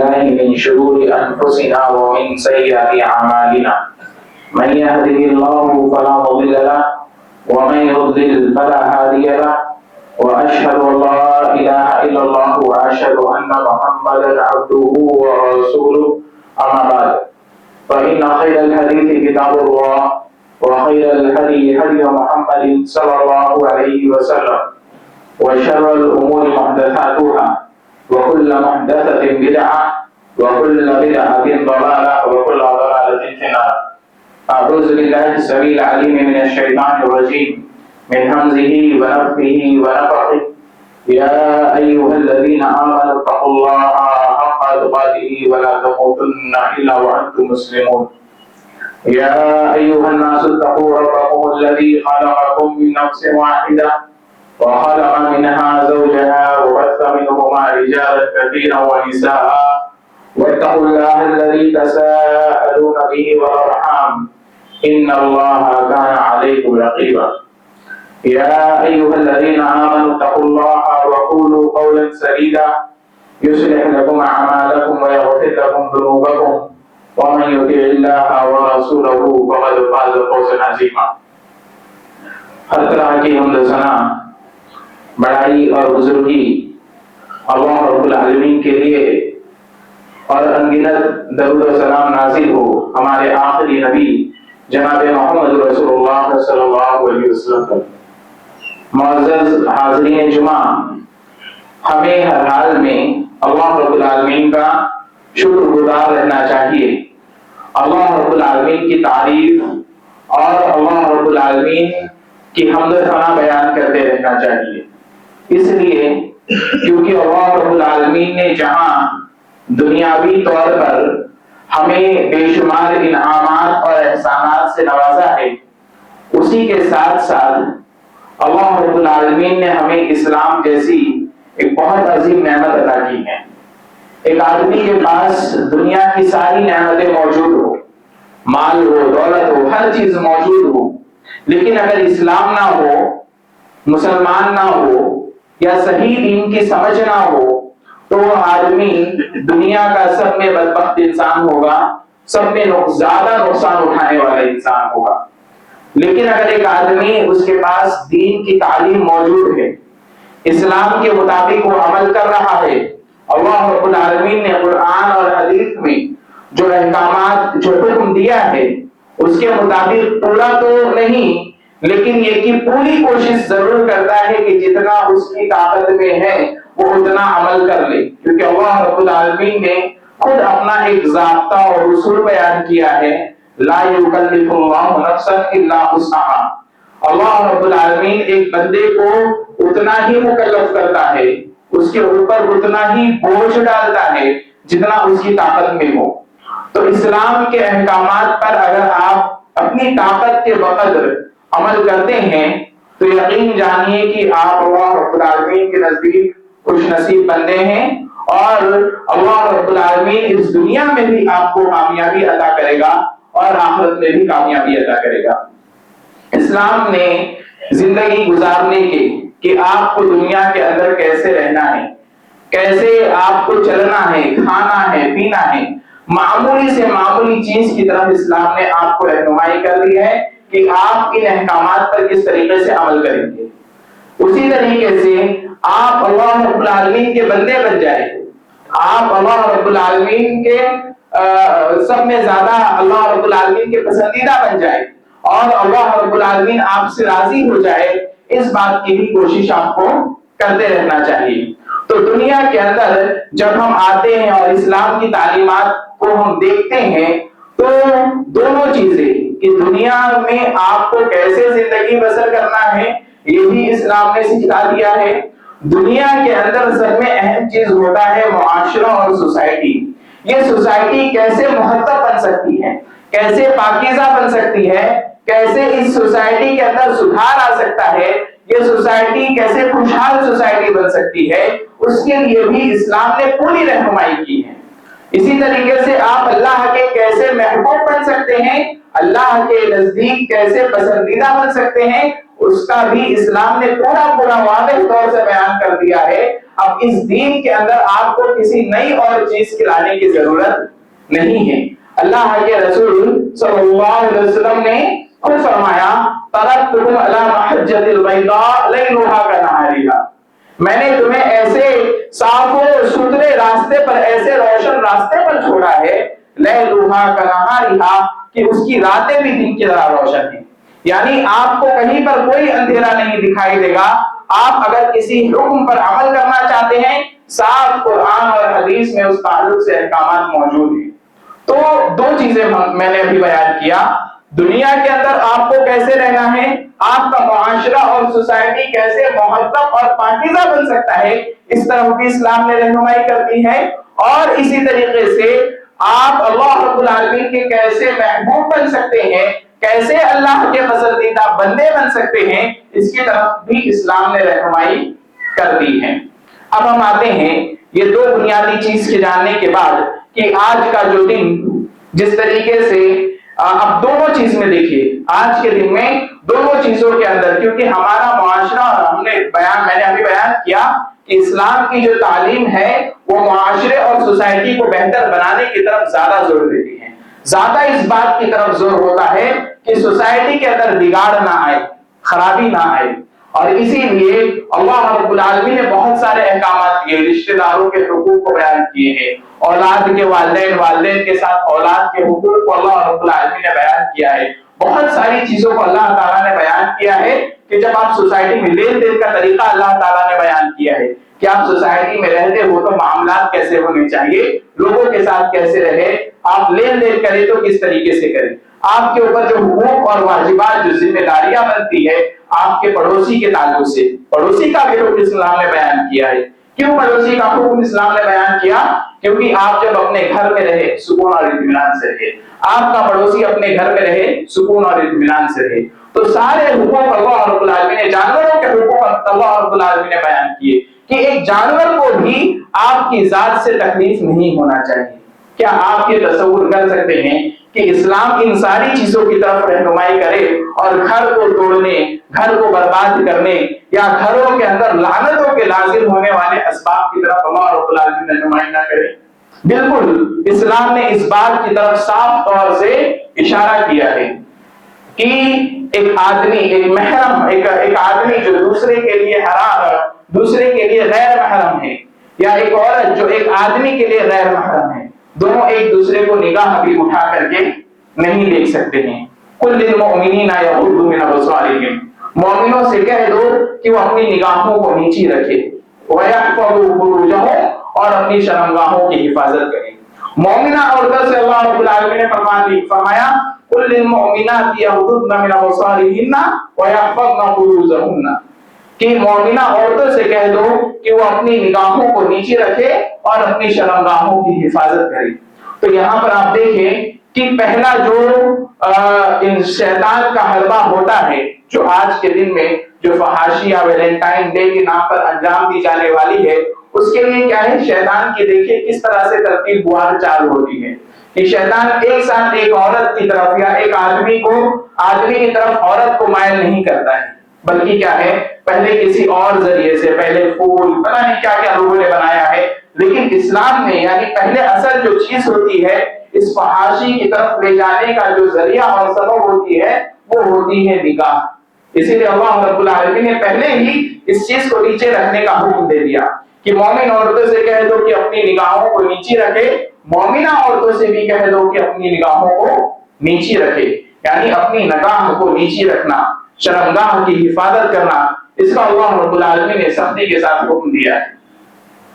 بالله من شرور أنفسنا ومن سيئات أعمالنا من يهده الله فلا مضل له ومن يضلل فلا هادي له وأشهد أن لا إله إلا الله وأشهد أن محمدا عبده ورسوله أما بعد فإن خير الحديث كتاب الله وخير الهدي هدي محمد صلى الله عليه وسلم وشر الأمور محدثاتها وكل محدثة بدعة وكل بدعة ضلالة وكل ضلالة في النار. أعوذ بالله السميع العليم من الشيطان الرجيم من همزه ونفخه ونفخه. يا أيها الذين آمنوا اتقوا الله حق تقاته ولا تموتن إلا وأنتم مسلمون. يا أيها الناس اتقوا ربكم الذي خلقكم من نفس واحدة وخلق منها زوجها وبث منهما رجالا كثيرا ونساء واتقوا الله الذي تساءلون به والأرحام إن الله كان عليكم رقيبا. يا أيها الذين آمنوا اتقوا الله وقولوا قولا سديدا يصلح لكم أعمالكم ويغفر لكم ذنوبكم ومن يطع الله ورسوله فقد فاز فوزا عظيما. ہر طرح کی حمد و ثنا بڑائی اور بزرگی اللہ رب العالمین کے لیے اور انگنت درود و سلام نازل ہو ہمارے آخری نبی جناب محمد رسول اللہ صلی اللہ علیہ وسلم. معزز حاضرین جمعہ، ہمیں ہر حال میں اللہ رب العالمین کا شکر گزار رہنا چاہیے. اللہ رب العالمین کی تعریف اور اللہ رب العالمین کی حمد و ثنا بیان کرتے رہنا چاہیے. اس لیے کیونکہ اللہ رب العالمین نے جہاں دنیاوی طور پر ہمیں بے شمار انعامات اور احسانات سے نوازا ہے، اسی کے ساتھ ساتھ اللہ رب العالمین نے ہمیں اسلام جیسی ایک بہت عظیم نعمت عطا کی ہے. ایک آدمی کے پاس دنیا کی ساری نعمتیں موجود ہو، مال ہو، دولت ہو، ہر چیز موجود ہو، لیکن اگر اسلام نہ ہو، مسلمان نہ ہو یا صحیح دین کی سمجھ نہ ہو تو وہ آدمی دنیا کا سب میں بدبخت انسان ہوگا، سب میں زیادہ نقصان اٹھانے والا انسان ہوگا. لیکن اگر ایک آدمی اس کے پاس دین کی تعلیم موجود ہے، اسلام کے مطابق وہ عمل کر رہا ہے، اللہ رب العالمین نے قرآن اور حدیث میں جو احکامات جو حکم دیا ہے اس کے مطابق پورا تو نہیں لیکن یہ کہ پوری کوشش ضرور کرتا ہے کہ جتنا اس کی طاقت میں ہے وہ اتنا عمل کر لے. کیونکہ اللہ رب العالمین نے خود اپنا ایک ضابطہ اور اصول بیان کیا ہے، لا یکلف اللہ نفسا الا وسعہا. اللہ رب العالمین ایک بندے کو اتنا ہی مکلف کرتا ہے، اس کے اوپر اتنا ہی بوجھ ڈالتا ہے جتنا اس کی طاقت میں ہو. تو اسلام کے احکامات پر اگر آپ اپنی طاقت کے بقدر عمل کرتے ہیں تو یقین جانیے کہ آپ اللہ رب العالمین کے نزدیک خوش نصیب بندے ہیں اور اللہ رب العالمین اس دنیا میں بھی آپ کو کامیابی عطا کرے گا اور آخرت میں بھی کامیابی عطا کرے گا. اسلام نے زندگی گزارنے کے کہ آپ کو دنیا کے اندر کیسے رہنا ہے، کیسے آپ کو چلنا ہے، کھانا ہے، پینا ہے، معمولی سے معمولی چیز کی طرف اسلام نے آپ کو رہنمائی کر دی ہے کہ آپ ان احکامات پر کس طریقے سے عمل کریں گے. اسی طریقے سے آپ اللہ رب العالمین کے بندے بن جائیں، آپ اللہ رب العالمین کے سب میں زیادہ اللہ رب العالمین کے پسندیدہ بن جائیں اور اللہ رب العالمین آپ سے راضی ہو جائے، اس بات کی بھی کوشش آپ کو کرتے رہنا چاہیے. تو دنیا کے اندر جب ہم آتے ہیں اور اسلام کی تعلیمات کو ہم دیکھتے ہیں تو دونوں چیزیں کہ دنیا میں آپ کو کیسے زندگی بسر کرنا ہے یہ بھی اسلام نے سکھا دیا ہے. دنیا کے اندر سب میں اہم چیز ہوتا ہے معاشرہ اور سوسائٹی. یہ سوسائٹی کیسے مہذب بن سکتی ہے، کیسے پاکیزہ بن سکتی ہے، کیسے اس سوسائٹی کے اندر سدھار آ سکتا ہے، یہ سوسائٹی کیسے خوشحال سوسائٹی بن سکتی ہے، اس کے لیے بھی اسلام نے پوری رہنمائی کی ہے. اسی طریقے سے آپ اللہ کے کیسے محبوب بن سکتے ہیں، اللہ کے نزدیک کیسے پسندیدہ بن سکتے ہیں، اس کا بھی اسلام نے پورا پورا واضح طور سے بیان کر دیا ہے۔ اب اس دین کے اندر آپ کو کسی نئی اور چیز کی لانے کی ضرورت نہیں ہے۔ اللہ کے رسول صلی اللہ علیہ وسلم نے خود فرمایا ترکتکم علی محجۃ البیضاء لیلھا کنہارھا، میں نے تمہیں ایسے صاف و ستھرے راستے پر، ایسے روشن راستے پر چھوڑا ہے، لیلھا کنہارھا، کہ اس کی راتیں بھی دن کی طرح روشن ہیں۔ یعنی آپ کو کہیں پر کوئی اندھیرا نہیں دکھائی دے گا۔ آپ اگر کسی حکم پر عمل کرنا چاہتے ہیں، صاف قرآن اور حدیث میں اس تعلق سے احکامات موجود ہیں۔ تو دو چیزیں میں نے ابھی بیان کیا، دنیا کے اندر آپ کو کیسے رہنا ہے، آپ کا معاشرہ اور سوسائٹی کیسے مہذب اور پاکیزہ بن سکتا ہے، اس طرح بھی اسلام نے رہنمائی کرتی ہے، اور اسی طریقے سے آپ اللہ رب العالمین کے کیسے محبوب بن سکتے ہیں، کیسے اللہ کے پسندیدہ بندے بن سکتے ہیں، اس کی طرف بھی اسلام نے رہنمائی کر دی ہے۔ اب ہم آتے ہیں یہ دو بنیادی چیز کے جاننے کے بعد کہ آج کا جو دن جس طریقے سے اب دونوں چیز میں دیکھیے، آج کے دن میں دونوں چیزوں کے اندر، کیونکہ ہمارا معاشرہ، میں نے ابھی بیان کیا کہ اسلام کی جو تعلیم ہے وہ معاشرے اور سوسائٹی کو بہتر بنانے کی طرف زیادہ زور دیتی ہے، زیادہ اس بات کی طرف زور ہوتا ہے کہ سوسائٹی کے اندر بگاڑ نہ آئے، خرابی نہ آئے، اور اسی لیے اللہ رب العالمین نے بہت سارے احکامات کیے، رشتہ داروں کے حقوق کو بیان کیے ہیں، اولاد کے والدین کے ساتھ اولاد کے حقوق کو اللہ رب العالمین نے بیان کیا ہے، بہت ساری چیزوں کو اللہ تعالیٰ نے بیان کیا ہے کہ جب آپ سوسائٹی میں لین دین کا طریقہ اللہ تعالیٰ نے بیان کیا ہے کہ آپ سوسائٹی میں رہتے ہو تو معاملات کیسے ہونے چاہیے، لوگوں کے ساتھ کیسے رہے، آپ لین دین کریں تو کس طریقے سے کریں، آپ کے اوپر جو حقوق اور واجبات، جو ذمہ داریاں بنتی ہے آپ کے پڑوسی کے تعلق سے، پڑوسی کا بھی حکم اسلام نے بیان کیا ہے۔ کیوں پڑوسی کا حکم اسلام نے بیان کیا؟ کیونکہ آپ جب اپنے گھر میں رہے سکون اور اطمینان سے رہے، آپ کا پڑوسی اپنے گھر میں رہے سکون اور اطمینان سے رہے، تو سارے حقوق اللہ رب العالمین نے، جانوروں کے حقوق اللہ رب العالمین نے بیان کیے کہ ایک جانور کو بھی آپ کی ذات سے تکلیف نہیں ہونا چاہیے۔ کیا آپ یہ تصور کر سکتے ہیں کہ اسلام ان ساری چیزوں کی طرف رہنمائی کرے اور گھر کو توڑنے، گھر کو برباد کرنے یا گھروں کے اندر لعنتوں کے لازم ہونے والے اسباب کی طرف اللہ رب العالمین رہنمائی نہ کرے؟ بالکل، اسلام نے اس بات کی طرف صاف طور سے اشارہ کیا ہے کہ ایک آدمی، ایک محرم، ایک آدمی جو دوسرے کے لیے حرام، دوسرے کے لیے غیر محرم ہے، یا ایک عورت جو ایک آدمی کے لیے غیر محرم ہے، دونوں ایک دوسرے کو نگاہ بھی اٹھا کر کے نہیں دیکھ سکتے ہیں۔ قل للمؤمنین یغضوا من ابصارہم، مومنوں سے کہہ دو کہ وہ اپنی نگاہوں کو نیچی رکھے، ویحفظوا فروجہم، اور اپنی شرمگاہوں کی حفاظت کریں۔ مومنہ عورتوں سے اللہ رب العالمین نے فرمایا قل للمؤمنات یغضضن من ابصارہن ویحفظن فروجہن، کہ مومنہ عورتوں سے کہہ دو کہ وہ اپنی نگاہوں کو نیچے رکھے اور اپنی شرمگاہوں کی حفاظت کرے۔ تو یہاں پر آپ دیکھیں کہ پہلا جو شیطان کا حلبہ ہوتا ہے، جو آج کے دن میں جو فحاشی یا ویلنٹائن ڈے کے نام پر انجام دی جانے والی ہے، اس کے لیے کیا ہے، شیطان کی دیکھیں کس طرح سے ترتیب بوار چال ہوتی ہے کہ شیطان ایک ساتھ ایک عورت کی طرف یا ایک آدمی کی طرف عورت کو مائل نہیں کرتا ہے، بلکہ کیا ہے، پہلے کسی اور ذریعے سے، پہلے پھول، پتہ نہیں کیا کیا لوگوں نے بنایا ہے، لیکن اسلام میں یعنی پہلے اصل جو چیز ہوتی ہے اس فحاشی کی طرف لے جانے کا جو ذریعہ اور سبب ہوتی ہے وہ ہوتی ہے نکاح۔ اسی لیے اللہ رب العالمین نے پہلے ہی اس چیز کو نیچے رکھنے کا حکم دے دیا کہ مومن عورتوں سے کہہ دو کہ اپنی نگاہوں کو نیچی رکھے، مومنہ عورتوں سے بھی کہہ دو کہ اپنی نگاہوں کو نیچی رکھے، یعنی اپنی نگاہ کو نیچی رکھنا، شرمگاہ کی حفاظت کرنا، اس کا اللہ رب العالمین نے سختی کے ساتھ حکم دیا ہے۔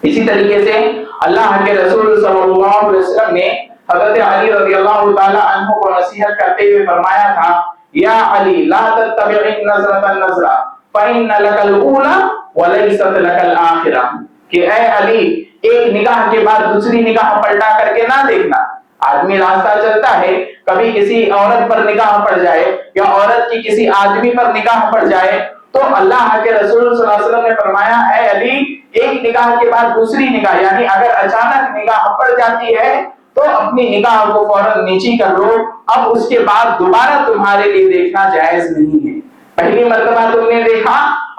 اسی طریقے سے اللہ کے رسول صلی اللہ علیہ وسلم نے حضرت علی رضی اللہ تعالی عنہ کو نصیحت کرتے ہوئے فرمایا تھا یا علی لا تتبع النظرة النظرة فإن لك الأولى وليست لك الآخرة، کہ اے علی ایک نگاہ کے بعد دوسری نگاہ پلٹا کر کے نہ دیکھنا۔ آدمی راستہ چلتا ہے، کبھی کسی عورت پر نگاہ پڑ جائے یا عورت کی کسی آدمی پر نگاہ پڑ جائے تو اللہ کے رسول صلی اللہ علیہ وسلم نے فرمایا اے علی ایک نگاہ کے بعد دوسری نگاہ، یعنی اگر اچانک نگاہ پڑ جاتی ہے تو اپنی نگاہ کو فوراً نیچی کر لو، اب اس کے بعد دوبارہ تمہارے لیے دیکھنا جائز نہیں ہے۔ پہلی مرتبہ تم نے دیکھا،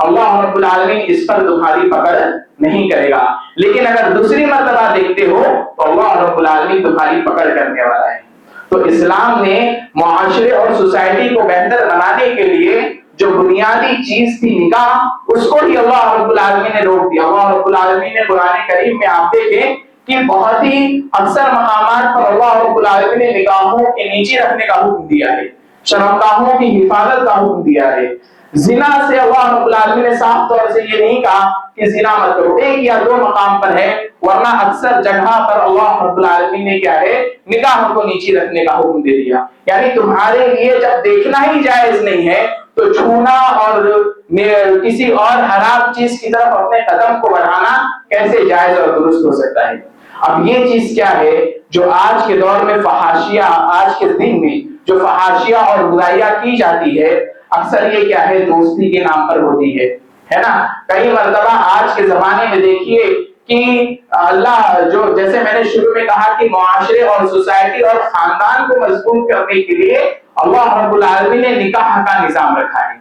اللہ رب العالمین اس پر تمہاری پکڑ نہیں کرے گا، لیکن اگر دوسری مرتبہ دیکھتے ہو تو اللہ رب العالمین تمہاری پکڑ کرنے والا ہے۔ تو اسلام نے معاشرے اور سوسائٹی کو بہتر بنانے کے لیے جو بنیادی چیز تھی نکاح، اس کو ہی اللہ رب العالمین نے روک دیا۔ اللہ رب العالمین نے قرآن کریم میں آپ دیکھیں کہ بہت ہی اکثر مقامات پر اللہ رب العالمین نے نکاحوں کے نیچے رکھنے کا حکم دیا ہے، شرمگاہوں کی حفاظت کا حکم دیا ہے۔ زنا سے اللہ رب العالمین نے صاف طور سے یہ نہیں کہا کہ زنا مت کرو، ایک یا دو مقام پر ہے، ورنہ اکثر جگہ پر اللہ رب العالمین نے کیا ہے، نکاح کو نیچے رکھنے کا حکم دے دیا۔ یعنی تمہارے لیے جب دیکھنا ہی جائز نہیں ہے تو چھونا اور کسی اور حرام چیز کی طرف اپنے قدم کو بڑھانا کیسے جائز اور درست ہو سکتا ہے؟ اب یہ چیز کیا ہے جو آج کے دور میں فحاشیہ، آج کے دن میں جو فحاشیہ اور برائیاں کی جاتی ہے، اکثر یہ کیا ہے، دوستی کے نام پر ہوتی ہے نا۔ کئی مرتبہ آج کے زمانے میں دیکھیے کہ اللہ جو جیسے میں نے شروع میں کہا کہ معاشرے اور سوسائٹی اور خاندان کو مضبوط کرنے کے لیے اللہ رب العالمین نے نکاح کا نظام رکھا ہے،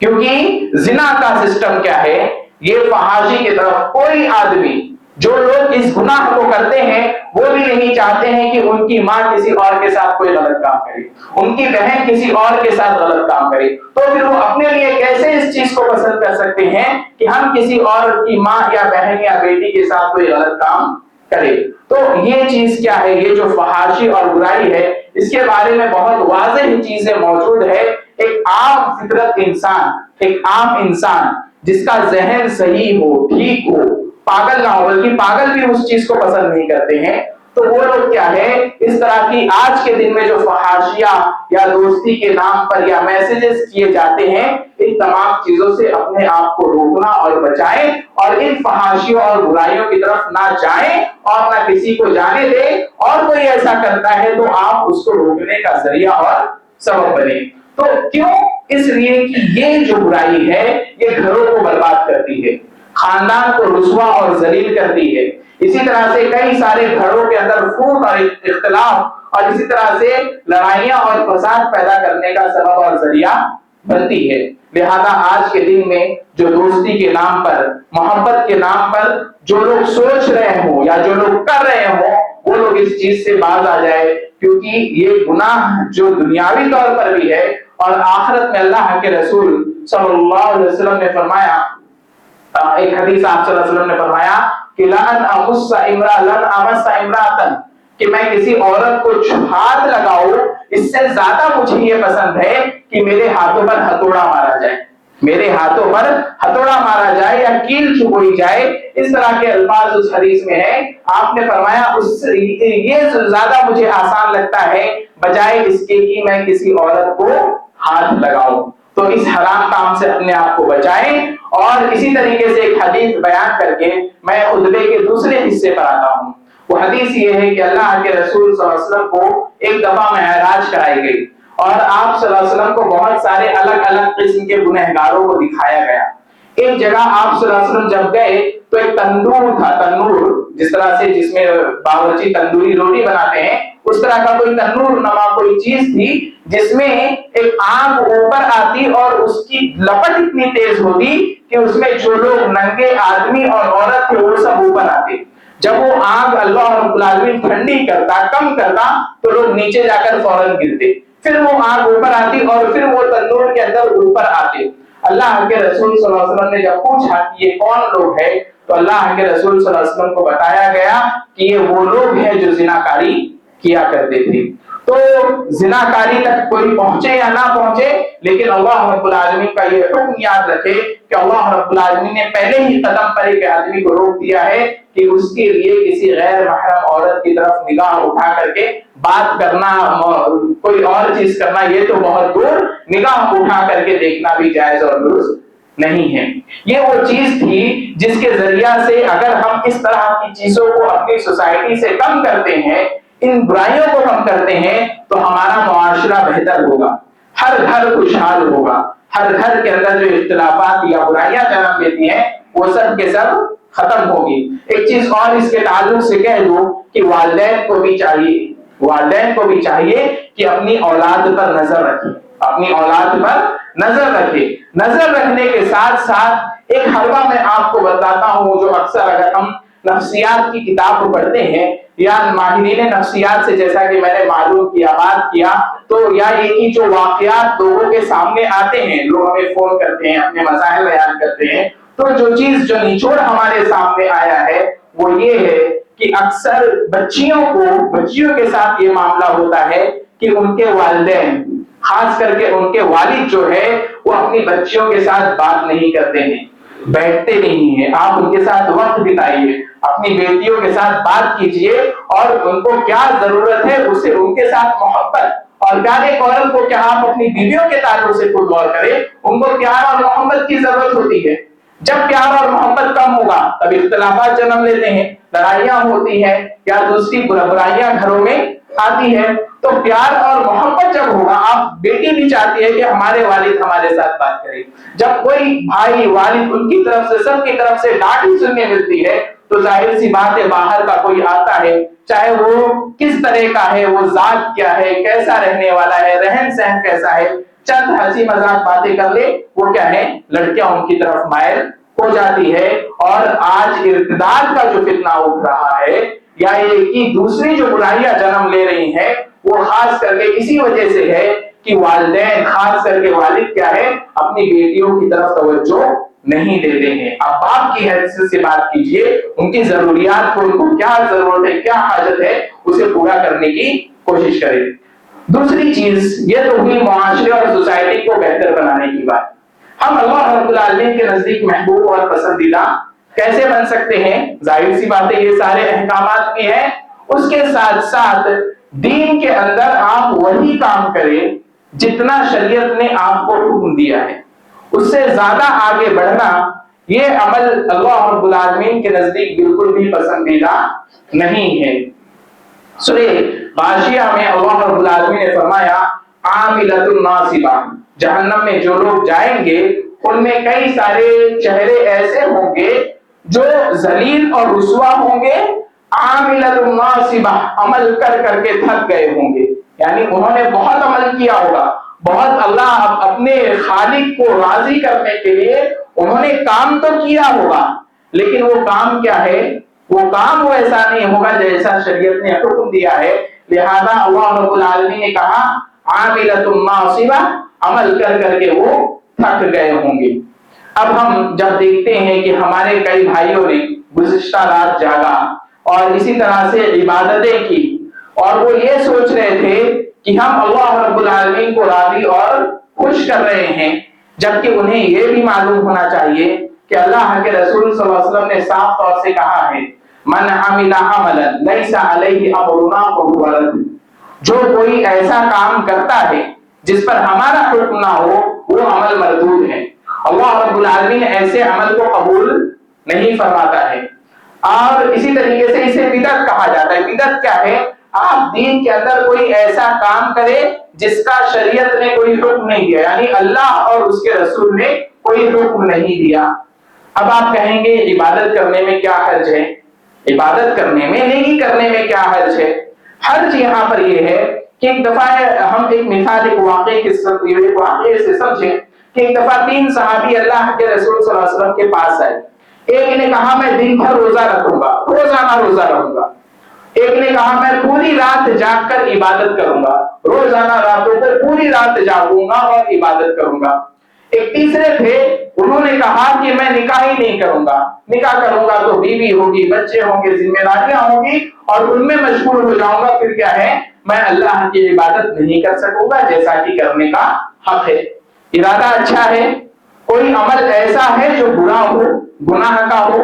کیونکہ زنا کا سسٹم کیا ہے، یہ فحاشی کی طرف کوئی آدمی، جو لوگ اس گناہ کو کرتے ہیں وہ بھی نہیں چاہتے ہیں کہ ان کی ماں کسی اور کے ساتھ کوئی غلط کام کرے، ان کی بہن کسی اور کے ساتھ غلط کام کرے، تو پھر وہ اپنے لیے کیسے اس چیز کو پسند کر سکتے ہیں کہ ہم کسی اور کی ماں یا بہن یا بیٹی کے ساتھ کوئی غلط کام کرے۔ تو یہ چیز کیا ہے، یہ جو فحاشی اور برائی ہے، اس کے بارے میں بہت واضح چیزیں موجود ہے۔ ایک عام فطرت انسان، ایک عام انسان جس کا ذہن صحیح ہو، ٹھیک ہو، پاگل نہ ہو، بلکہ پاگل بھی اس چیز کو پسند نہیں کرتے ہیں، تو وہ لوگ کیا ہے، اس طرح کی آج کے دن میں جو فحاشیہ یا دوستی کے نام پر یا میسجز کیے جاتے ہیں، ان تمام چیزوں سے اپنے آپ کو روکنا اور بچائیں، اور ان فحاشیوں اور برائیوں کی طرف نہ جائیں اور نہ کسی کو جانے دیں، اور کوئی ایسا کرتا ہے تو آپ اس کو روکنے کا ذریعہ اور سبب بنے۔ تو کیوں؟ اس لیے کہ یہ جو برائی ہے یہ گھروں کو برباد کرتی ہے، خاندان کو رسوا اور ذلیل کرتی ہے، اسی طرح سے کئی سارے گھروں کے اندر پھوٹ اور اختلاف اور اسی طرح سے لڑائیاں اور فساد پیدا کرنے کا سبب اور ذریعہ بنتی ہے۔ لہذا آج کے دن میں جو دوستی کے نام پر، محبت کے نام پر جو لوگ سوچ رہے ہوں یا جو لوگ کر رہے ہوں، وہ لوگ اس چیز سے باز آ جائے، کیونکہ یہ گناہ جو دنیاوی طور پر بھی ہے اور آخرت میں اللہ کے رسول صلی اللہ علیہ وسلم نے فرمایا، ایک حدیث آپ صلی اللہ علیہ وسلم نے فرمایا کہ لن امس امرأۃ، کہ میں کسی عورت کو ہاتھ لگاؤں، اس سے زیادہ مجھے یہ پسند ہے کہ میرے ہاتھوں پر ہتھوڑا مارا جائے، میرے ہاتھوں پر ہتھوڑا مارا جائے یا کیل چبوئی جائے، اس طرح کے الفاظ اس حدیث میں ہے۔ آپ نے فرمایا یہ زیادہ مجھے آسان لگتا ہے بجائے اس کے کہ میں کسی عورت کو ہاتھ لگاؤں۔ تو اس حرام کام سے اپنے آپ کو بچائیں۔ اور اسی طریقے سے ایک حدیث بیان کر کے میں خطبے کے دوسرے حصے پر آتا ہوں۔ وہ حدیث یہ ہے کہ اللہ کے رسول صلی اللہ علیہ وسلم کو ایک دفعہ معراج کرائی گئی اور آپ صلی اللہ علیہ وسلم کو بہت سارے الگ الگ قسم کے گنہگاروں کو دکھایا گیا۔ ایک جگہ آپ صلی اللہ علیہ وسلم جب گئے تو ایک تندور تھا، تندور جس طرح سے جس میں باورچی تندوری روٹی بناتے ہیں، اس طرح کا کوئی تندور نما کوئی چیز تھی جس میں ایک آگ اوپر آتی اور اس کی لپٹ اتنی تیز ہوتی کہ اس میں جو لوگ ننگے آدمی اور عورت تھے وہ سب اوپر آتے۔ جب وہ آگ اللہ رب العالمین ٹھنڈی کرتا، کم کرتا، تو لوگ نیچے جا کر فوراً گرتے، پھر وہ آگ اوپر آتی اور پھر وہ تندور کے اندر اوپر آتے۔ اللہ کے رسول صلی اللہ علیہ وسلم نے جب پوچھا کہ یہ کون لوگ ہیں، تو اللہ کے رسول صلی اللہ علیہ وسلم کو بتایا گیا کہ یہ وہ لوگ ہیں جو زناکاری کیا کرتے تھے۔ تو زناکاری تک کوئی پہنچے یا نہ پہنچے، لیکن اللہ رب العالمین کا یہ حکم یاد رکھے کہ اللہ رب العالمین نے پہلے ہی قدم پر ایک آدمی کو روک دیا ہے کہ اس کے لیے کسی غیر محرم عورت کی طرف نگاہ اٹھا کر کے بات کرنا، کوئی اور چیز کرنا، یہ تو بہت دور، نگاہ اٹھا کر کے دیکھنا بھی جائز اور درست نہیں ہے۔ یہ وہ چیز تھی جس کے ذریعہ سے اگر ہم اس طرح کی چیزوں کو اپنی سوسائٹی سے کم کرتے ہیں، ان برائیوں کو کم کرتے ہیں، تو ہمارا معاشرہ بہتر ہوگا، ہر گھر خوشحال ہوگا، ہر گھر کے اندر جو اختلافات یا برائیاں جنم لیتی ہیں وہ سب کے سب ختم ہوگی۔ ایک چیز اور اس کے تعلق سے کہہ دوں کہ والدین کو بھی چاہیے کہ اپنی اولاد پر نظر رکھیں، اپنی اولاد پر نظر رکھے. نظر رکھنے کے ساتھ ساتھ ایک حلوہ میں آپ کو بتاتا ہوں جو اکثر اگر ہم نفسیات کی کتاب پڑھتے ہیں یا ماہرین نفسیات سے جیسا کہ میں نے معلوم کیا بات کیا تو یا یہ کہ جو واقعات لوگوں کے سامنے آتے ہیں، لوگ ہمیں فون کرتے ہیں، اپنے مسائل بیان کرتے ہیں، تو جو چیز جو نچوڑ ہمارے سامنے آیا ہے وہ یہ ہے کہ اکثر بچیوں کے ساتھ یہ معاملہ ہوتا ہے کہ ان کے والدین خاص کر کے ان کے والد جو ہے وہ اپنی بچیوں کے ساتھ بات نہیں کرتے ہیں، بیٹھتے نہیں ہیں. آپ ان کے ساتھ وقت بتائیے، اپنی بیٹیوں کے ساتھ بات کیجئے اور ان کو کیا ضرورت ہے اسے ان کے ساتھ محبت، اور پیار ایک عورت کو کیا آپ اپنی بیویوں کے تعلق سے خود غور کریں، ان کو پیار اور محبت کی ضرورت ہوتی ہے. جب پیار اور محبت کم ہوگا تب اختلافات جنم لیتے ہیں، لڑائیاں ہوتی ہیں یا دوسری برائیاں گھروں میں آتی ہے. تو پیار اور محبت جب ہوگا، آپ بیٹی بھی چاہتی ہے کہ ہمارے والد ہمارے ساتھ بات کریں. جب کوئی بھائی والد ان کی طرف سے سب کی طرف سے ڈانٹ ہی سننے ملتی ہے تو ظاہر سی بات ہے باہر کا کوئی آتا ہے، چاہے وہ کس طرح کا ہے، وہ ذات کیا ہے، کیسا رہنے والا ہے، رہن سہن کیسا ہے، چند ہنسی مذاق باتیں کر لے، وہ کیا ہے لڑکیاں ان کی طرف مائل ہو جاتی ہے. اور آج ارتداد کا جو فتنہ اٹھ رہا ہے یا یہ کہ دوسری جو برائیاں جنم لے رہی ہیں وہ خاص کر کے اسی وجہ سے ہے کہ والدین خاص کر کے والد کیا ہے اپنی بیٹیوں کی طرف توجہ نہیں دیتے ہیں. اب باپ کی حیثیت سے بات کیجئے، ان کی ضروریات کو، ان کو کیا ضرورت ہے، کیا حاجت ہے، اسے پورا کرنے کی کوشش کریں. دوسری چیز یہ تو ہوئی معاشرے اور سوسائٹی کو بہتر بنانے کی بات. ہم اللہ رب العالمین کے نزدیک محبوب اور پسندیدہ کیسے بن سکتے ہیں؟ ظاہر سی بات ہے یہ سارے احکامات بھی ہیں، اس کے ساتھ ساتھ دین کے اندر آپ وہی کام کریں جتنا شریعت نے آپ کو حکم دیا ہے، اس سے زیادہ آگے بڑھنا یہ عمل اللہ رب العالمین کے نزدیک بالکل بھی پسندیدہ نہیں ہے. سورہ غاشیہ میں اللہ رب العالمین نے فرمایا عاملۃ ناصبہ، جہنم میں جو لوگ جائیں گے ان میں کئی سارے چہرے ایسے ہوں گے جو ذلیل اور رسوا ہوں گے. عاملۃ ناصبہ، عمل کر کر کے تھک گئے ہوں گے، یعنی انہوں نے بہت عمل کیا ہوگا، بہت اللہ اپنے خالق کو راضی کرنے کے لیے انہوں نے کام تو کیا ہوگا، لیکن وہ کام کیا ہے، وہ کام وہ ایسا نہیں ہوگا جیسا شریعت نے حکم دیا ہے. لہذا اللہ رب العالمین نے کہا عاملۃ ناصبہ، عمل کر کر کے وہ تھک گئے ہوں گے. اب ہم جب دیکھتے ہیں کہ ہمارے کئی بھائیوں نے گزشتہ رات جاگا اور اسی طرح سے عبادتیں کی اور وہ یہ سوچ رہے تھے کہ ہم اللہ رب العالمین کو راضی اور خوش کر رہے ہیں، جبکہ انہیں یہ بھی معلوم ہونا چاہیے کہ اللہ کے رسول صلی اللہ علیہ وسلم نے صاف طور سے کہا ہے من عمل عملا لیس علیہ امرنا فہو رد، جو کوئی ایسا کام کرتا ہے جس پر ہمارا حکم نہ ہو وہ عمل مردود ہے. اللہ رب العالمین ایسے عمل کو قبول نہیں فرماتا ہے. اور اسی طریقے سے اسے بدعت کہا جاتا ہے. بدعت کیا ہے؟ آپ دین کے اندر کوئی ایسا کام کرے جس کا شریعت نے کوئی حکم نہیں دیا، یعنی اللہ اور اس کے رسول نے کوئی حکم نہیں دیا. اب آپ کہیں گے عبادت کرنے میں کیا حرج ہے، عبادت کرنے میں، نیکی کرنے میں کیا حرج ہے؟ حرج یہاں پر یہ ہے کہ ایک دفعہ ہم ایک مثال ایک واقعے سے سمجھیں کہ ایک دفعہ 3 صحابی اللہ کے رسول صلی اللہ علیہ وسلم کے پاس آئے. ایک نے کہا میں دن بھر روزہ رکھوں گا، روزانہ روزہ رکھوں گا. ایک نے کہا میں پوری رات جاگ کر عبادت کروں گا، روزانہ راتوں کو پوری رات جاگوں گا اور عبادت کروں گا. ایک تیسرے تھے، انہوں نے کہا کہ میں نکاح ہی نہیں کروں گا، نکاح کروں گا تو بیوی ہوگی، بچے ہوں گے، ذمہ داریاں ہوں گی اور ان میں مشغول ہو جاؤں گا، پھر کیا ہے میں اللہ کی عبادت نہیں کر سکوں گا جیسا کہ کرنے کا حق ہے. ارادہ اچھا ہے، کوئی عمل ایسا ہے جو برا ہو، گناہ کا ہو،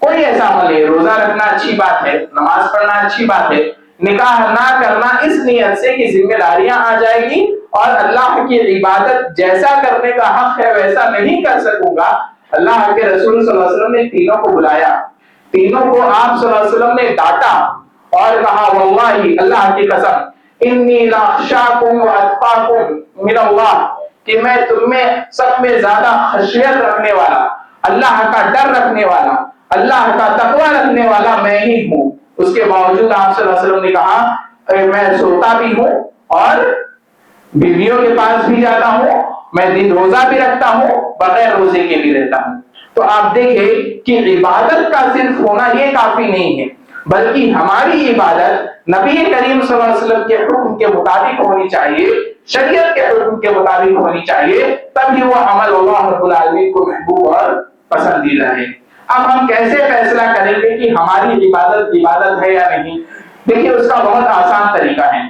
کوئی ایسا عمل ہے، روزہ رکھنا اچھی بات ہے، نماز پڑھنا اچھی بات ہے، نکاح نہ کرنا اس نیت سے کہ ذمہ داریاں آ جائے گی اور اللہ کی عبادت جیسا کرنے کا حق ہے ویسا نہیں کر سکوں گا. اللہ کے رسول صلی اللہ علیہ وسلم نے تینوں کو بلایا، تینوں کو آپ صلی اللہ علیہ وسلم نے ڈانٹا اور کہا واللہ اللہ کی قسم انی لاخشاکم واتقاکم من اللہ، کہ میں تم میں سب میں زیادہ خشیت رکھنے والا، اللہ کا ڈر رکھنے والا، اللہ کا تقوی رکھنے والا میں ہی ہوں. اس کے باوجود آپ صلی اللہ علیہ وسلم نے کہا میں سوتا بھی ہوں اور بیویوں کے پاس بھی جاتا ہوں میں دن روزہ بھی رکھتا ہوں، بغیر روزے کے بھی رہتا ہوں۔ تو آپ دیکھیں کہ عبادت کا صرف ہونا یہ کافی نہیں ہے، بلکہ ہماری عبادت نبی کریم صلی اللہ علیہ وسلم کے حکم کے مطابق ہونی چاہیے، شریعت کے حکم کے مطابق ہونی چاہیے، تبھی وہ عمل اللہ رب العالمین کو محبوب اور پسندیدہ ہے۔ اب ہم کیسے فیصلہ کریں گے کہ ہماری عبادت ہے یا نہیں؟ دیکھیے اس کا بہت آسان طریقہ ہے،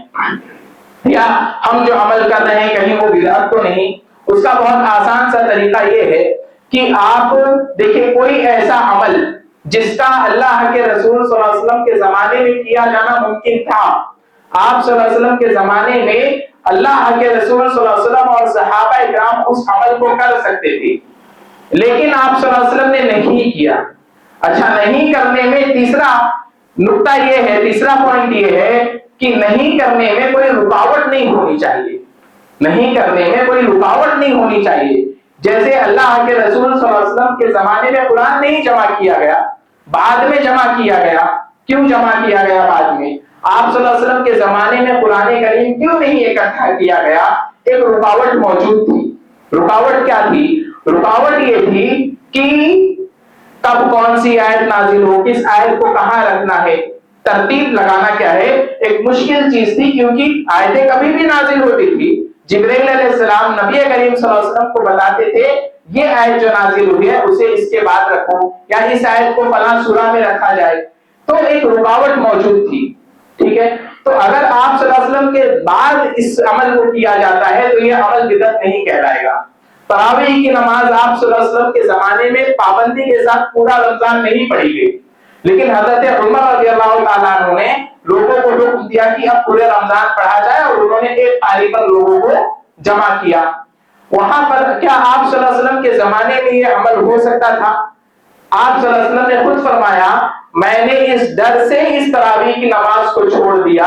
یا ہم جو عمل کر رہے ہیں کہیں وہ بدعت تو نہیں؟ اس کا بہت آسان سا طریقہ یہ ہے کہ آپ دیکھیں کوئی ایسا عمل جس کا اللہ کے رسول صلی اللہ علیہ وسلم کے زمانے میں کیا جانا ممکن تھا، آپ صلی اللہ علیہ وسلم کے زمانے میں اللہ کے رسول صلی اللہ علیہ وسلم اور صحابہ کرام اس عمل کو کر سکتے تھے، لیکن آپ صلی اللہ علیہ وسلم نے نہیں کیا۔ اچھا، نہیں کرنے میں تیسرا نقطہ یہ ہے، تیسرا پوائنٹ یہ ہے کہ نہیں کرنے میں کوئی رکاوٹ نہیں ہونی چاہیے، نہیں کرنے میں کوئی رکاوٹ نہیں ہونی چاہیے۔ جیسے اللہ کے رسول صلی اللہ علیہ وسلم کے زمانے میں قرآن نہیں جمع کیا گیا، بعد میں جمع کیا گیا۔ کیوں جمع کیا گیا بعد میں؟ آپ صلی اللہ علیہ وسلم کے زمانے میں قرآن کریم کیوں نہیں اکٹھا کیا گیا؟ ایک رکاوٹ موجود تھی۔ رکاوٹ کیا تھی؟ رکاوٹ یہ تھی کہ کب کون سی آیت نازل ہو، کس آیت کو کہاں رکھنا ہے، ترتیب لگانا کیا ہے ایک مشکل چیز تھی، کیونکہ آیتیں کبھی بھی نازل ہوتی تھی، جبرائیل علیہ السلام نبی کریم صلی اللہ علیہ وسلم کو بتاتے تھے یہ آیت جو نازل ہوئی ہے اسے اس کے بعد رکھو، یا اس آیت کو فلاں سورہ میں رکھا جائے۔ تو ایک رکاوٹ موجود تھی، ٹھیک ہے؟ تو اگر آپ صلی اللہ علیہ وسلم کے بعد اس عمل کو کیا جاتا ہے تو یہ عمل بدعت نہیں کہلائے گا۔ تراویح کی نماز آپ صلی اللہ علیہ وسلم کے زمانے میں پابندی کے ساتھ پورا رمضان نہیں پڑھی گئی، لیکن حضرت عمر رضی اللہ تعالیٰ عنہ نے لوگوں کو حکم دیا کہ اب پورے رمضان پڑھا جائے، اور انہوں نے ایک تاریخ پر لوگوں کو جمع کیا۔ وہاں پر کیا آپ صلی اللہ علیہ وسلم کے زمانے میں یہ عمل ہو سکتا تھا؟ آپ صلی اللہ علیہ وسلم نے خود فرمایا میں نے اس ڈر سے اس تراویح کی نماز کو چھوڑ دیا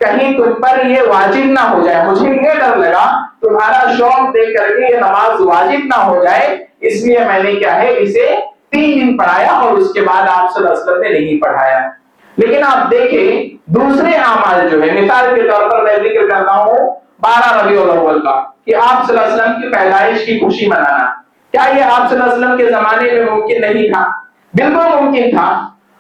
کہیں تم پر یہ واجب نہ ہو جائے، مجھے یہ ڈر لگا تمہارا شوق دیکھ کر کے یہ نماز واجب نہ ہو جائے، اس لیے میں نے کیا ہے اسے 3 دن پڑھایا، اور اس کے بعد آپ صلی اللہ علیہ وسلم نے نہیں پڑھایا۔ لیکن آپ دیکھیں دوسرے اعمال جو ہے، مثال کے طور پر میں ذکر کرتا ہوں 12 ربیع الاول کا، کہ آپ صلی اللہ علیہ وسلم کی پیدائش کی خوشی منانا، کیا یہ آپ صلی اللہ علیہ وسلم کے زمانے میں ممکن نہیں تھا؟ بالکل ممکن تھا۔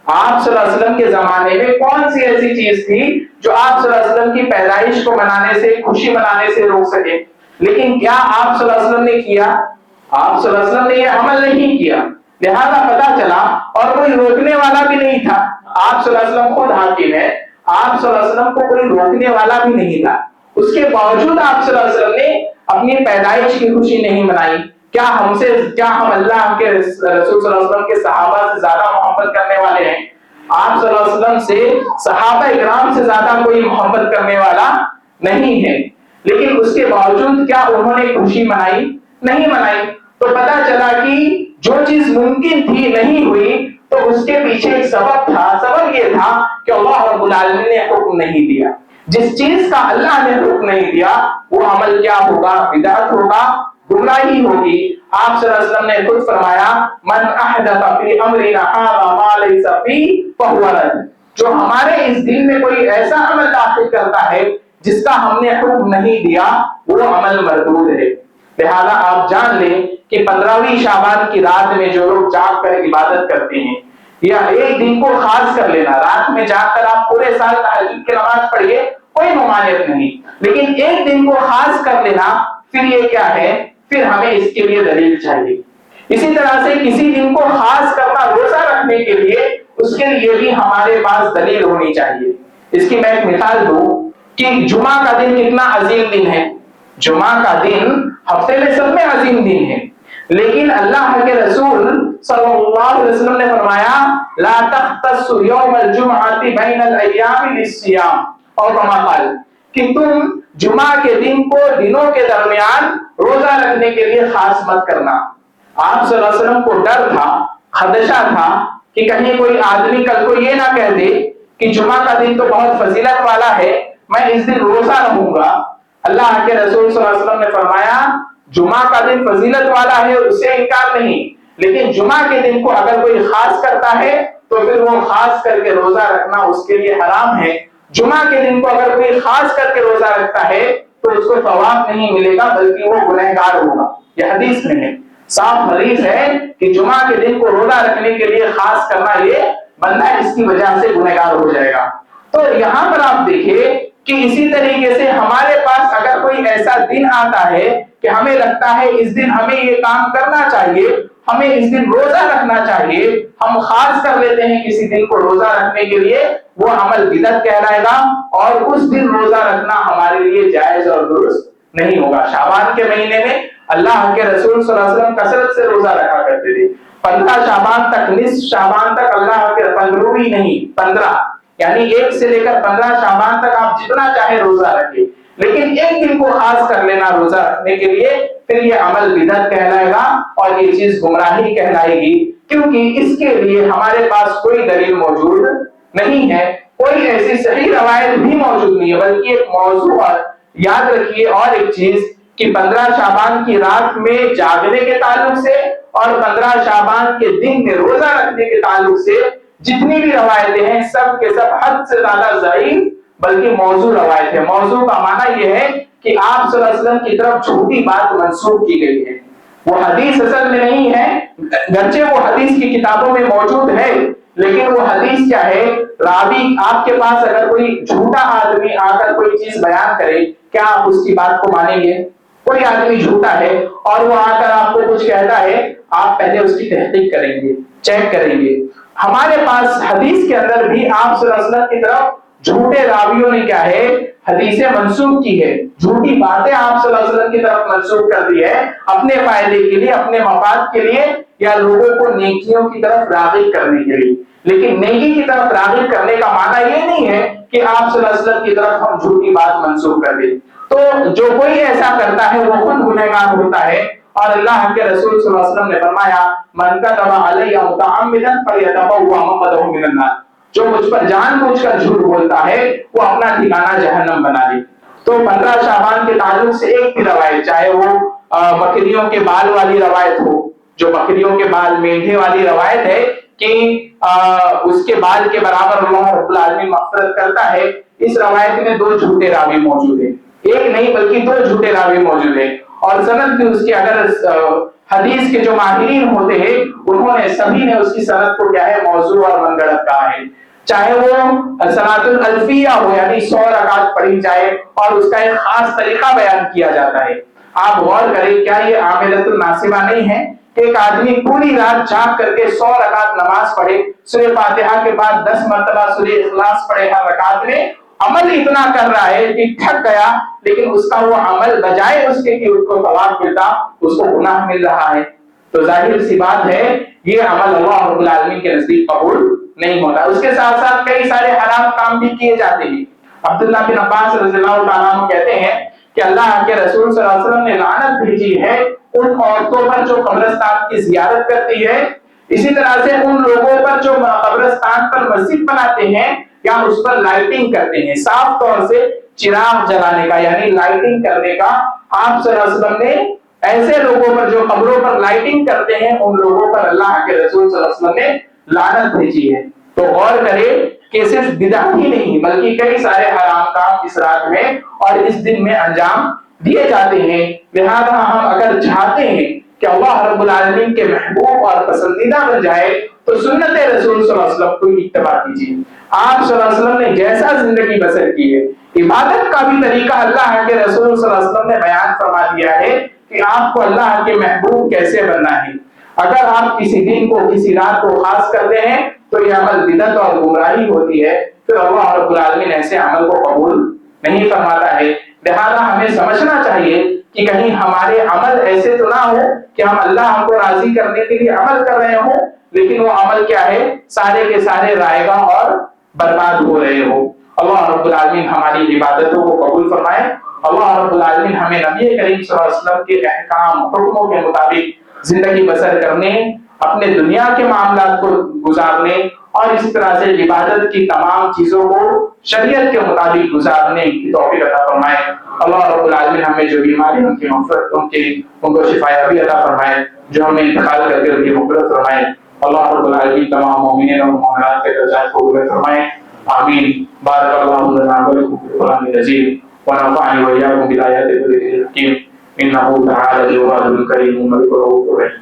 آپ صلی اللہ علیہ وسلم کے زمانے میں کون سی ایسی چیز تھی جو آپ صلی اللہ علیہ وسلم کی پیدائش کو منانے سے، خوشی منانے سے روک سکے؟ لیکن کیا آپ صلی اللہ علیہ وسلم نے کیا؟ آپ صلی اللہ علیہ وسلم نے یہ عمل نہیں کیا، لہذا پتا چلا، اور کوئی روکنے والا بھی نہیں تھا۔ آپ صلی اللہ علیہ وسلم خود حاکم ہے، آپ صلی اللہ علیہ وسلم کو کوئی روکنے والا بھی نہیں تھا، اس کے باوجود آپ صلی اللہ علیہ وسلم نے اپنی پیدائش کی خوشی نہیں منائی۔ کیا ہم اللہ کے رسول صلی اللہ علیہ وسلم کے صحابہ سے زیادہ محبت کرنے والے ہیں؟ آپ صلی اللہ علیہ وسلم سے صحابہ کرام سے زیادہ کوئی محبت کرنے والا نہیں ہے، لیکن اس کے باوجود کیا انہوں نے خوشی منائی؟ نہیں منائی۔ تو پتا چلا کہ جو چیز ممکن تھی نہیں ہوئی، تو اس کے پیچھے ایک سبب تھا، سبب یہ تھا کہ اللہ رب العالمین نے حکم نہیں دیا۔ جس چیز کا اللہ نے حکم نہیں دیا وہ عمل کیا ہوگا؟ بدعت ہوگا، گمراہی ہوگی۔ آپ صلی اللہ علیہ وسلم نے خود فرمایا من احدث فی امرنا ھذا ما لیس فیہ فہو رد، جو ہمارے اس دین میں کوئی ایسا عمل داخل کرتا ہے جس کا ہم نے حکم نہیں دیا وہ عمل مردود ہے۔ لہذا آپ جان لیں کہ 15ویں شعبان کی رات میں جو لوگ جاگ کر عبادت کرتے ہیں، یا ایک دن کو خاص کر لینا، رات میں جاگ کر آپ پورے سال تہجد کی نماز پڑھیے، کوئی ممانعت نہیں، لیکن ایک دن کو خاص کر لینا پھر یہ کیا ہے؟ پھر ہمیں اس کے لیے دلیل چاہیے۔ اسی طرح سے کسی دن کو خاص کرنا روزہ رکھنے کے لیے، اس کے لیے بھی ہمارے پاس دلیل ہونی چاہیے۔ اس کی میں ایک مثال دوں کہ جمعہ کا دن کتنا عظیم دن ہے۔ جمعہ کا دن ہفتے میں سب میں عظیم دن ہے، لیکن اللہ کے رسول صلی اللہ علیہ وسلم نے فرمایا لا تختص یوم الجمعہ بین الایام للصیام، اور کما قال کہ تم جمعہ کے دن کو دنوں کے درمیان روزہ رکھنے کے لیے خاص مت کرنا۔ آپ صلی اللہ علیہ وسلم کو ڈر تھا، خدشہ تھا کہ کہیں کوئی آدمی کل کو یہ نہ کہہ دے کہ جمعہ کا دن تو بہت فضیلت والا ہے، میں اس دن روزہ رہوں گا۔ اللہ کے رسول صلی اللہ علیہ وسلم نے فرمایا جمعہ کا دن فضیلت والا ہے، اس سے انکار نہیں، لیکن جمعہ کے دن کو اگر کوئی خاص کرتا ہے تو پھر وہ خاص کر کے روزہ رکھنا اس کے لیے حرام ہے۔ جمعہ کے دن کو اگر کوئی خاص کر کے روزہ رکھتا ہے تو اس کو ثواب نہیں ملے گا بلکہ وہ گنہگار ہوگا. یہ حدیث میں ہے، صاف حدیث ہے کہ جمعہ کے دن کو روزہ رکھنے کے لیے خاص کرنا یہ بندہ اس کی وجہ سے گنہگار ہو جائے گا. تو یہاں پر آپ دیکھیے کہ اسی طریقے سے ہمارے پاس اگر کوئی ایسا دن آتا ہے کہ ہمیں لگتا ہے اس دن ہمیں یہ کام کرنا چاہیے، ہمیں اس دن روزہ رکھنا چاہیے، ہم خاص کر لیتے ہیں کسی دن کو روزہ رکھنے کے لیے، وہ عمل بدعت کہلائے گا اور اس دن روزہ رکھنا ہمارے لیے جائز اور درست نہیں ہوگا. شعبان کے مہینے میں اللہ کے رسول صلی اللہ علیہ وسلم کثرت سے روزہ رکھا کرتے تھے. 15 شعبان تک، نصف شعبان تک اللہ کے 15 نہیں 15 یعنی 1 سے لے کر 15 شعبان تک آپ جتنا چاہے روزہ رکھیں، لیکن ایک دن کو خاص کر لینا روزہ رکھنے کے لیے، پھر یہ عمل بدعت کہلائے گا اور یہ چیز گمراہی کہلائے گی، کیونکہ اس کے لیے ہمارے پاس کوئی دلیل موجود نہیں ہے، کوئی ایسی صحیح روایت بھی موجود نہیں ہے. بلکہ ایک موضوع یاد رکھیے اور ایک چیز کہ 15 شعبان کی رات میں جاگنے کے تعلق سے اور 15 شعبان کے دن میں روزہ رکھنے کے تعلق سے جتنی بھی روایتیں ہیں سب کے سب حد سے زیادہ ضعیف بلکہ موضوع روایت ہے. موضوع کا معنی یہ ہے کہ آپ صلی اللہ علیہ وسلم کی طرف جھوٹی بات منسوب کی گئی ہے. وہ حدیث اصل میں نہیں ہے، گرچہ وہ حدیث کی کتابوں میں موجود ہے، لیکن وہ حدیث کیا ہے؟ راوی آپ کے پاس اگر کوئی جھوٹا آدمی آ کر کوئی چیز بیان کرے، کیا آپ اس کی بات کو مانیں گے؟ کوئی آدمی جھوٹا ہے اور وہ آ کر آپ کو کچھ کہتا ہے، آپ پہلے اس کی تحقیق کریں گے، چیک کریں گے. ہمارے پاس حدیث کے اندر بھی آپ صلی اللہ علیہ وسلم کی طرف جھوٹے راویوں نے کیا ہے؟ حدیثیں منسوخ کی ہے، جھوٹی باتیں آپ صلی اللہ علیہ وسلم کی طرف منسوخ کر دی ہے اپنے فائدے کے لیے، اپنے مفاد کے لیے، یا لوگوں کو نیکیوں کی طرف راغب کرنے کے لیے. لیکن نیکی کی طرف راغب کرنے کا معنی یہ نہیں ہے کہ آپ صلی اللہ علیہ وسلم کی طرف ہم جھوٹی بات منسوخ کر دیں. تو جو کوئی ایسا کرتا ہے وہ خود گنہگار ہوتا ہے، اور اللہ کے رسول صلی اللہ علیہ وسلم نے فرمایا من کذب علی متعمدا فلیتبوأ مقعدہ من النار، جو مجھ پر جان بوجھ کر جھوٹ بولتا ہے وہ اپنا ٹھکانہ جہنم بنا لے. تو 15 شعبان کے تعلق سے ایک بھی روایت، چاہے وہ بکریوں کے بال والی روایت ہو، جو بکریوں کے بال مینڈھے والی روایت ہے کہ اس کے بال کے برابر اللہ رب العالمین مغفرت کرتا ہے، اس روایت میں 2 جھوٹے راوی موجود ہیں، ایک نہیں بلکہ 2 جھوٹے راوی موجود ہیں، اور سند بھی اس کے اگر حدیث کے جو ماہرین ہوتے ہیں انہوں نے سبھی نے اس کی سند کو کیا ہے؟ موضوع اور من گڑت کہا ہے. چاہے وہ صلاۃ الالفیہ ہو یعنی 100 رکعت پڑھی جائے اور اس کا ایک خاص طریقہ بیان کیا جاتا ہے. آپ غور کریں، کیا یہ عاملۃ الناصبہ نہیں ہے کہ ایک آدمی پوری رات جاگ کر کے 100 رکعت نماز پڑھے، سورہ فاتحہ کے بعد 10 مرتبہ سورہ اخلاص پڑھے ہر رکعت میں، عمل اتنا کر رہا ہے کہ تھک گیا، لیکن اس کا وہ عمل بجائے اس کے کہ اس کو ثواب ملتا اس کو گناہ مل رہا ہے. تو ظاہر سی بات ہے یہ عمل اللہ رب العالمین کے نزدیک قبول نہیں ہوتا. اس کے ساتھ ساتھ کئی سارے حرام کام بھی کیے جاتے ہیں. عبداللہ بن عباس رضی اللہ تعالیٰ عنہ کہتے ہیں کہ اللہ کے رسول صلی اللہ علیہ وسلم نے لعنت بھیجی ہے ان عورتوں پر جو قبرستان کی زیارت کرتی ہے، اسی طرح سے ان لوگوں پر جو قبرستان پر مسجد بناتے ہیں یا اس پر لائٹنگ کرتے ہیں. صاف طور سے چراغ جلانے کا یعنی لائٹنگ کرنے کا آپ صلی اللہ علیہ وسلم نے ایسے لوگوں پر جو قبروں پر لائٹنگ کرتے ہیں ان لوگوں پر اللہ کے رسول صلی اللہ علیہ وسلم نے لعنت بھیجی ہے. تو غور کرے کہ صرف بدعت ہی نہیں بلکہ کئی سارے حرام کام اس رات میں اور اس دن میں انجام دیے جاتے ہیں. لہذا ہم اگر چاہتے ہیں کہ اللہ رب العالمین کے محبوب اور پسندیدہ بن جائے تو سنت رسول صلی اللہ علیہ وسلم کو اتباع کیجیے. آپ صلی اللہ علیہ وسلم نے جیسا زندگی بسر کی ہے، عبادت کا بھی طریقہ اللہ کے رسول صلی اللہ علیہ وسلم نے بیان فرما دیا ہے کہ آپ کو اللہ کے محبوب کیسے بننا ہے. اگر آپ کسی دن کو کسی رات کو خاص کرتے ہیں تو یہ عمل بدعت اور گمراہی ہوتی ہے، پھر اللہ رب العالمین ایسے عمل کو قبول نہیں فرماتا ہے. لہذا ہمیں سمجھنا چاہیے کہ کہیں ہمارے عمل ایسے تو نہ ہو کہ ہم اللہ کو راضی کرنے کے لیے عمل کر رہے ہوں لیکن وہ عمل کیا ہے؟ سارے کے سارے رائے گا اور برباد ہو رہے ہو. اللہ رب العالمین ہماری عبادتوں کو قبول فرمائے. اللہ رب العالمین ہمیں نبی کریم صلی اللہ علیہ وسلم کے احکام حکموں کے مطابق زندگی بسر کرنے، اپنے دنیا کے معاملات کو گزارنے اور اس طرح سے عبادت کی تمام چیزوں کو شریعت کے مطابق گزارنے کی توفیق عطا فرمائے. اللہ رب العالمین ہمیں جو بیماری ان کی مغفرت ان کو شفایابی عطا فرمائے، جو ہمیں انتقال کر کے ان کی مغفرت فرمائے. اللہ رب العالمین تمام مومنین اور مومنات کے درجات کو بلند فرمائے. آمین. بارک اللہ لنا ولکم فی القرآن العظیم ونفعني وإياكم بالآيات والذكر الحكيم إنه تعالى جواد كريم ملك رؤوف رحيم.